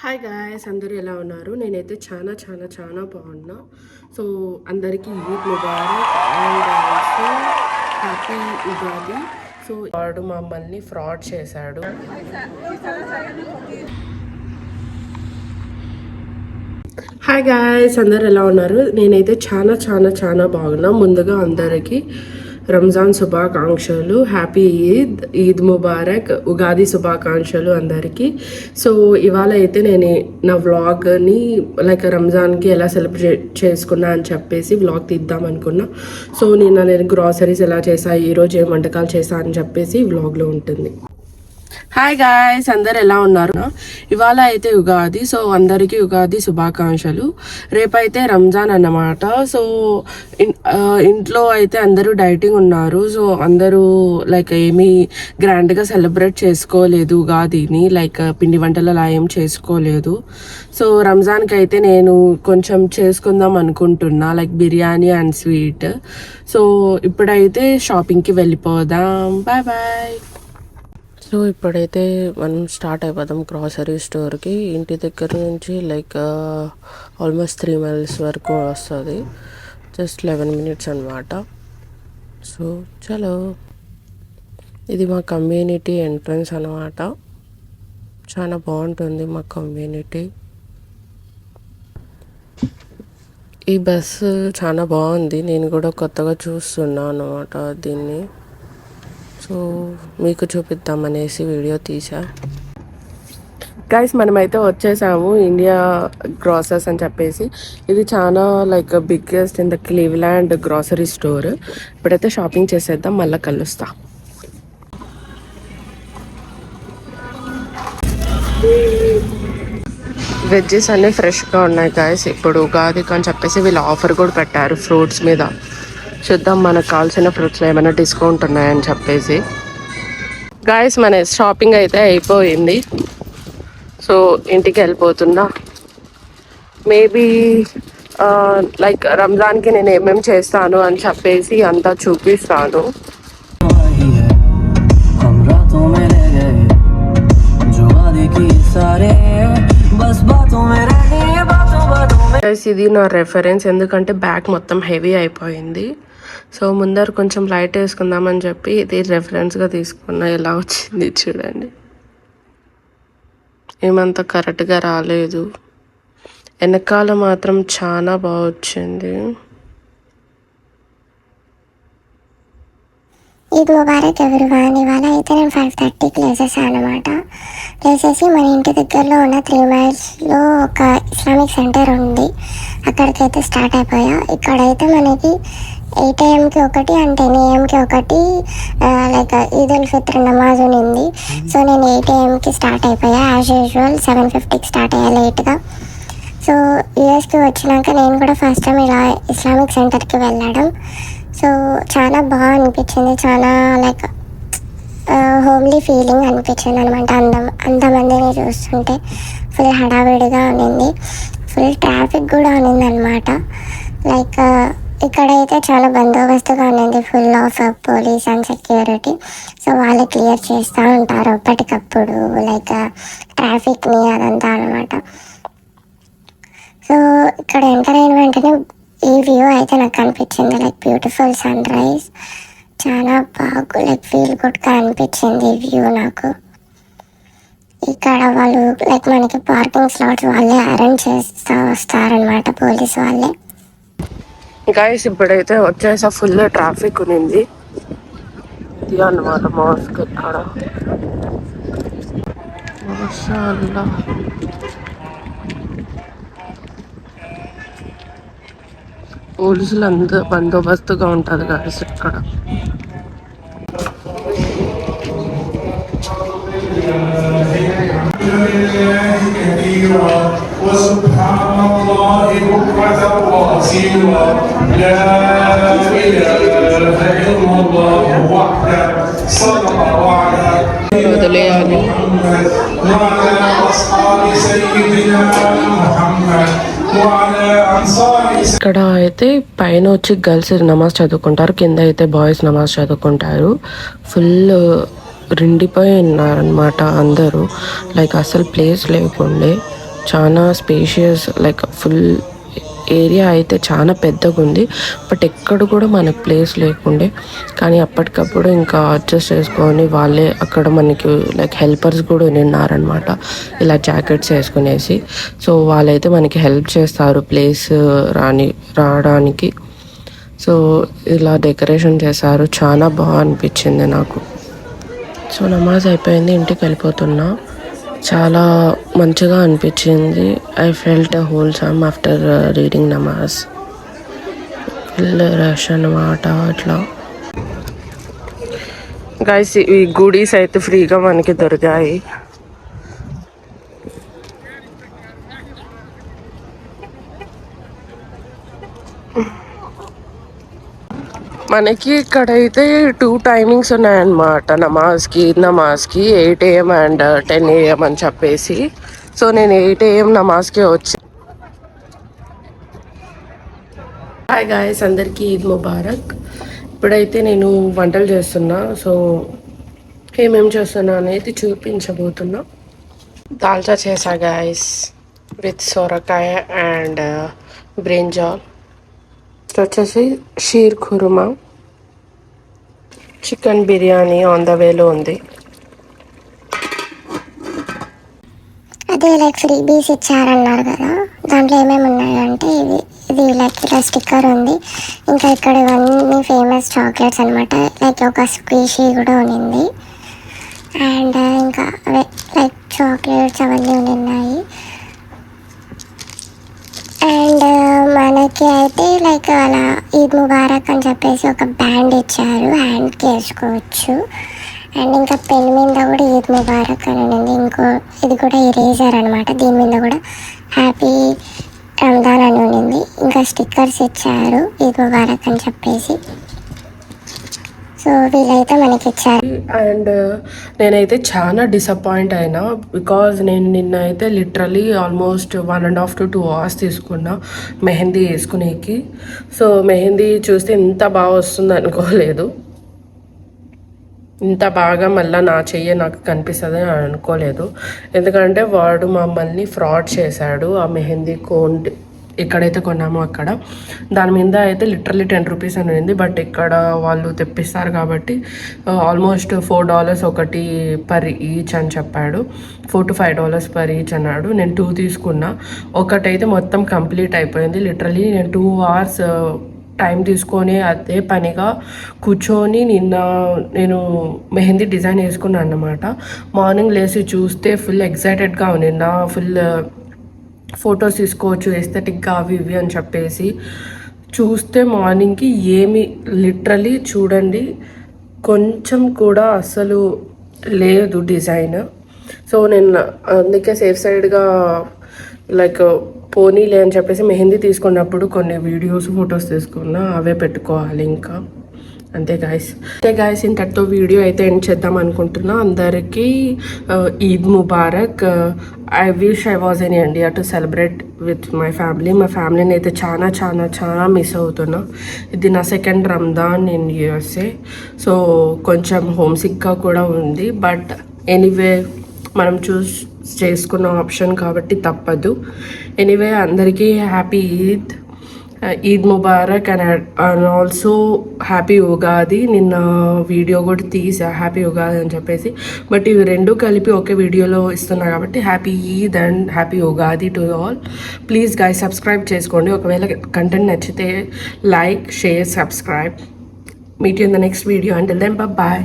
Hi guys, అందరూ ఎలా ఉన్నారు? నేనైతే చాలా చాలా చాలా బాగున్నా. సో అందరికీ Eid Mubarak and also happy Ugadi. So వాడు మమ్మల్ని ఫ్రాడ్ చేశాడు. హాయ్ గాయ్స్, అందరు ఎలా ఉన్నారు? నేనైతే చాలా చాలా చాలా బాగున్నా. ముందుగా అందరికీ రంజాన్ శుభాకాంక్షలు, హ్యాపీ ఈద్ ముబారక్, ఉగాది శుభాకాంక్షలు అందరికీ. సో ఇవాళ అయితే నేను నా వ్లాగ్ని లైక్ రంజాన్కి ఎలా సెలబ్రేట్ చేసుకున్నా అని చెప్పేసి వ్లాగ్ తీద్దాం అనుకున్నా. సో నేను గ్రాసరీస్ ఎలా చేసా, ఈరోజు ఏం వంటకాలు చేసా అని చెప్పేసి వ్లాగ్లో ఉంటుంది. హాయ్ గాయ్స్, అందరు ఎలా ఉన్నారు? ఇవాళ అయితే ఉగాది. సో అందరికీ ఉగాది శుభాకాంక్షలు. రేపైతే రంజాన్ అన్నమాట. సో ఇంట్లో అయితే అందరూ డైటింగ్ ఉన్నారు. సో అందరూ లైక్ ఏమీ గ్రాండ్గా సెలబ్రేట్ చేసుకోలేదు ఉగాదిని, లైక్ పిండి వంటలు అలా ఏం చేసుకోలేదు. సో రంజాన్కి అయితే నేను కొంచెం చేసుకుందాం అనుకుంటున్నా, like biryani and sweet. So ఇప్పుడైతే షాపింగ్కి వెళ్ళిపోదాం. Bye bye. సో ఇప్పుడైతే మనం స్టార్ట్ అయిపోదాం గ్రాసరీ స్టోర్కి. ఇంటి దగ్గర నుంచి లైక్ ఆల్మోస్ట్ 3 miles వరకు వస్తుంది, జస్ట్ 11 minutes అనమాట. సో చలో, ఇది మా కమ్యూనిటీ ఎంట్రన్స్ అనమాట. చాలా బాగుంటుంది మా కమ్యూనిటీ. ఈ బస్సు చాలా బాగుంది, నేను కూడా కొత్తగా చూస్తున్నాను అనమాట దీన్ని. సో మీకు చూపిద్దామనేసి వీడియో తీసా. గైస్, మనమైతే వచ్చేసాము ఇండియా గ్రాసరీస్ అని చెప్పేసి. ఇది చాలా like biggest in the Cleveland grocery store. ఇప్పుడైతే షాపింగ్ చేసేద్దాం, మళ్ళీ కలుస్తా. వెజ్జెస్ అన్నీ ఫ్రెష్గా ఉన్నాయి గాయస్. ఇప్పుడు ఉగాదికి అని చెప్పేసి వీళ్ళు ఆఫర్ కూడా పెట్టారు ఫ్రూట్స్ మీద. చూద్దాం మనకు కావాల్సిన ఫ్రూట్స్లో ఏమైనా డిస్కౌంట్ ఉన్నాయని చెప్పేసి. గాయస్, మన షాపింగ్ అయితే అయిపోయింది. సో ఇంటికి వెళ్ళిపోతున్నా. మేబీ లైక్ రంజాన్కి నేను ఏమేమి చేస్తాను అని చెప్పేసి అంతా చూపిస్తాను. ఇది నా రెఫరెన్స్, ఎందుకంటే బ్యాగ్ మొత్తం హెవీ అయిపోయింది. సో ముందర కొంచెం లైట్ వేసుకుందామని చెప్పి ఇది రెఫరెన్స్గా తీసుకున్నా. ఎలా వచ్చింది చూడండి, ఏమంత కరెక్ట్గా రాలేదు. వెనకాల మాత్రం చాలా బాగా వచ్చింది. ఈద్ ముబారక్ ఎవరివాన్. ఇవాళ అయితే నేను 5:30కి లేసేసాను అనమాట. లేచేసి మన ఇంటి దగ్గరలో ఉన్న 3 milesలో ఒక ఇస్లామిక్ సెంటర్ ఉంది, అక్కడికైతే స్టార్ట్ అయిపోయా. ఇక్కడైతే మనకి 8 AM ఒకటి అండ్ 10 AM ఒకటి లైక్ ఈద్ ఉల్ ఫిత్ర్ నమాజ్ ఉంది. సో నేను 8 AM స్టార్ట్ అయిపోయా. యాజ్ యూజువల్ 7:50కి స్టార్ట్ అయ్యా లేట్గా. సో యూఎస్కి వచ్చినాక నేను కూడా ఫస్ట్ టైం ఇలా ఇస్లామిక్ సెంటర్కి వెళ్ళడం. సో చాలా బాగా అనిపించింది, చాలా లైక్ హోమ్లీ ఫీలింగ్ అనిపించింది అనమాట. అంతమందిని చూస్తుంటే ఫుల్ హడావిడిగా ఉన్నింది, ఫుల్ ట్రాఫిక్ కూడా ఉన్నింది అనమాట. లైక్ ఇక్కడైతే చాలా బందోబస్తుగా ఉన్నింది, full of police and security. So వాళ్ళు క్లియర్ చేస్తూ ఉంటారు ఎప్పటికప్పుడు లైక్ ట్రాఫిక్ని అదంతా అనమాట. సో ఇక్కడ ఎంటర్ అయిన వెంటనే ఈ వ్యూ అయితే నాకు అనిపించింది లైక్ బ్యూటిఫుల్ సన్ రైజ్. చాలా బాగా లైక్ ఫీల్ గుడ్గా అనిపించింది ఈ వ్యూ నాకు. ఇక్కడ వాళ్ళు లైక్ మనకి పార్కింగ్ స్లాట్స్ వాళ్ళే అరేంజ్ చేస్తూ వస్తారనమాట, పోలీస్ వాళ్ళే. గైస్, ఇప్పుడైతే వచ్చేసా, ఫుల్ ట్రాఫిక్ ఉంది. ఇది అన్నమాట మాస్క్. ఇక్కడ మాషాల్లా పోలీసులు అందరూ బందోబస్తుగా ఉంటుంది గాయస్ ఇక్కడ. వదిలేయాలి. ఇక్కడ అయితే పైన వచ్చి గర్ల్స్ నమాజ్ చదువుకుంటారు, కింద అయితే బాయ్స్ నమాజ్ చదువుకుంటారు. ఫుల్ రిండిపోయి ఉన్నారనమాట అందరూ, లైక్ అసలు ప్లేస్ లేకుండే. చాలా స్పేషియస్ లైక్ ఫుల్ ఏరియా అయితే చాలా పెద్దగా ఉంది. బట్ ఎక్కడ కూడా మనకు ప్లేస్ లేకుండే, కానీ అప్పటికప్పుడు ఇంకా అడ్జస్ట్ చేసుకొని వాళ్ళే అక్కడ మనకి లైక్ హెల్పర్స్ కూడా ఉన్నారనమాట, ఇలా జాకెట్స్ వేసుకునేసి. సో వాళ్ళైతే మనకి హెల్ప్ చేస్తారు ప్లేస్ రావడానికి. సో ఇలా డెకరేషన్ చేశారు, చాలా బాగా అనిపించింది నాకు. సో నమాజ్ అయిపోయింది, ఇంటికి వెళ్ళిపోతున్నా. చాలా మంచిగా అనిపించింది. I felt wholesome after reading namaz. Full rush అన్నమాట. అట్లా గైస్ ఈ గుడీస్ అయితే ఫ్రీగా మనకి దొరికాయి. మనకి ఇక్కడైతే 2 టైమింగ్స్ ఉన్నాయన్నమాట నమాజ్కి. 8 AM అండ్ 10 AM అని చెప్పేసి. సో నేను 8 AM నమాజ్కి వచ్చి. హాయ్ గాయస్, అందరికీ ఈద్ ముబారక్. ఇప్పుడైతే నేను వంటలు చేస్తున్నా. సో ఏమేమి చేస్తున్నా అనేది చూపించబోతున్నా. దాల్చా చేసా గాయస్ విత్ సొరకాయ అండ్ బ్రింజాల్. వచ్చేసి sheer kurma, chicken biryani on the వేలో ఉంది. అదే లైక్ ఫ్రీ బీస్ ఇచ్చారన్నారు కదా, దాంట్లో ఏమేమి ఉన్నాయంటే ఇది లైక్ ఇలా స్టిక్కర్ ఉంది. ఇంకా ఇక్కడ ఇవన్నీ ఫేమస్ చాక్లెట్స్ అనమాట. లైక్ ఒక స్క్వీషీ కూడా ఉంది. అండ్ ఇంకా అవే లైక్ చాక్లెట్స్ అవన్నీ ఉన్నాయి. అండ్ మనకి అయితే లైక్ అలా ఈద్ ముబారక్ అని చెప్పేసి ఒక బ్యాండ్ ఇచ్చారు, హ్యాండ్కి వేసుకోవచ్చు. అండ్ ఇంకా పెన్ మీద కూడా ఈద్ ముబారక్ అని ఉంది. ఇది కూడా ఇరేజర్ అనమాట, దీని మీద కూడా హ్యాపీ రంజాన్ అని ఉంది. ఇంకా స్టిక్కర్స్ ఇచ్చారు ఈద్ ముబారక్ అని చెప్పేసి. సో వీళ్ళైతే మనకి ఇచ్చారు. అండ్ నేనైతే చాలా డిసప్పాయింట్ అయినా, బికాజ్ నేను నిన్న అయితే లిటరలీ ఆల్మోస్ట్ 1.5 to 2 hours తీసుకున్నా మెహందీ వేసుకునేకి. సో మెహందీ చూస్తే ఇంత బాగా వస్తుంది అనుకోలేదు, ఇంత బాగా మళ్ళీ నా చెయ్యి నాకు కనిపిస్తుంది అని అనుకోలేదు. ఎందుకంటే వాడు మమ్మల్ని ఫ్రాడ్ చేశాడు. ఆ మెహందీ కోన్ ఎక్కడైతే కొన్నామో అక్కడ దాని మీద అయితే లిటరలీ 10 rupees అని ఉంది. బట్ ఇక్కడ వాళ్ళు తెప్పిస్తారు కాబట్టి ఆల్మోస్ట్ $4 ఒకటి పర్ ఈచ్ అని చెప్పాడు. $4 to $5 పర్ ఈచ్ అన్నాడు. నేను 2 తీసుకున్నా. ఒకటైతే మొత్తం కంప్లీట్ అయిపోయింది. లిటరలీ నేను 2 hours టైం తీసుకొని అదే పనిగా కూర్చొని నిన్న నేను మెహందీ డిజైన్ వేసుకున్నాను అన్నమాట. మార్నింగ్ లేచి చూస్తే ఫుల్ ఎక్సైటెడ్గా ఉంది, ఫుల్ ఫొటోస్ తీసుకోవచ్చు ఎస్థెటిక్గా అవి ఇవి అని చెప్పేసి. చూస్తే మార్నింగ్కి ఏమి లిటరలీ చూడండి కొంచెం కూడా అసలు లేదు డిజైన్. సో నేను అందుకే సేఫ్ సైడ్గా లైక్ పోనీలే అని చెప్పేసి మెహందీ తీసుకున్నప్పుడు కొన్ని వీడియోస్ ఫొటోస్ తీసుకున్నా, అవే పెట్టుకోవాలి ఇంకా. అంతే గాయస్ ఇంతటితో వీడియో అయితే ఎండ్ చేద్దాం అనుకుంటున్నా. అందరికీ Eid Mubarak. I wish I was in India to celebrate with my family. మా ఫ్యామిలీని అయితే చాలా చాలా చాలా మిస్ అవుతున్నా. ఇది నా 2nd Ramzan in USA. So కొంచెం హోమ్సిక్గా కూడా ఉంది. బట్ ఎనీవే మనం చేసుకున్న ఆప్షన్ కాబట్టి తప్పదు. ఎనీవే అందరికీ happy Eid Mubarak and also happy Ugadi. నిన్న వీడియో కూడా తీసా హ్యాపీ ఉగాది అని చెప్పేసి. బట్ ఇవి రెండు కలిపి ఒకే వీడియోలో ఇస్తున్నా కాబట్టి happy Eid and happy Ugadi to all. Please guys subscribe చేసుకోండి. ఒకవేళ కంటెంట్ నచ్చితే like, share, subscribe. Meet you in the next video. Until then bye.